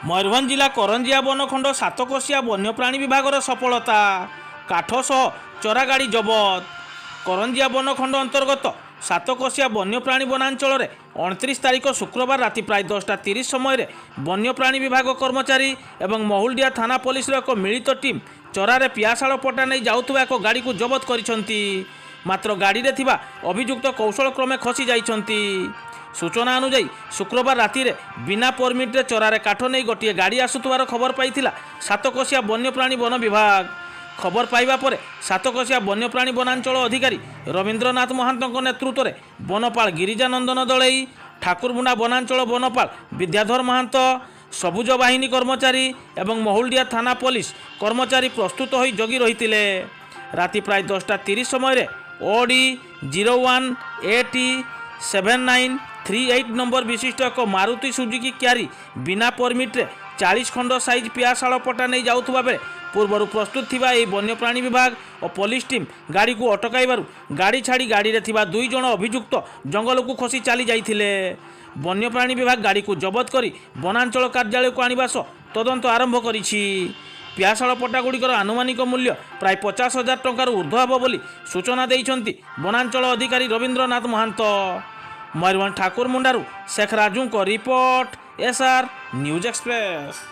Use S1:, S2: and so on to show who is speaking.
S1: मयूरभंज जिला करंजिया बनखंड सातकोशिया वन्यप्राणी विभागर सफलता काठ सह चरा गाड़ी जबत। करंजिया बनखंड अंतर्गत सातकोशिया वन्यप्राणी वनांचल 29 तारिख शुक्रवार राति प्राय 10:30 समय वन्यप्राणी विभाग कर्मचारी एवं महुलडिया थाना पुलिस एक मिलित टीम चरारे पियाशाल पटा नहीं जाउथुबा एक गाड़ी को जबत करिसंती। मात्र गाड़ी रे थिबा अभियुक्त कौशल क्रमे खसी जाइछंती। सूचना अनुजाई शुक्रवार राति बिना परमिट चरारे काठ नहीं गोटे गाड़ी आसुथबार खबर पाइथिला सातकोशिया वन्यप्राणी वन विभाग। खबर पाइबा परे सातकोशिया वन्यप्राणी वनांचल अधिकारी रवींद्रनाथ महांतों नेतृत्व में वनपाल गिरिजानंदन दलई, ठाकुरमुंडा वनांचल वनपाल विद्याधर महांत, सबुज बाहिनी कर्मचारी एवं महुलडिया थाना पुलिस कर्मचारी प्रस्तुत हो जगी रही। राति प्राय 10:30 समय ओडी 01 AT 7938 नंबर विशिष्ट एक मारुति सुजुकी क्यारी बिना परमिट 40 खंड साइज पियाशाल पटा नहीं जाउथुबा बेले पूर्वर प्रस्तुत थिबा एही वन्यप्राणी विभाग और पुलिस टीम गाड़ी को अटकाइबारु गाड़ी छाड़ी गाड़ी रे थिबा 2 जण अभियुक्त जंगल को खसी चली जाइथिले। वन्यप्राणी विभाग गाड़ी को जबत करी वनांचल कार्यालय को आनिबा सह तदंत आरंभ करिछि। पियाशाल पटागुड़िकर आनुमानिक मूल्य प्राय 50,000 टंकार ऊर्ध्व हेब बोली सूचना देइछंती वनांचल अधिकारी रवींद्रनाथ महांत। मयूरभंज ठाकुरमुंडारू शेख राजू को रिपोर्ट SR न्यूज एक्सप्रेस।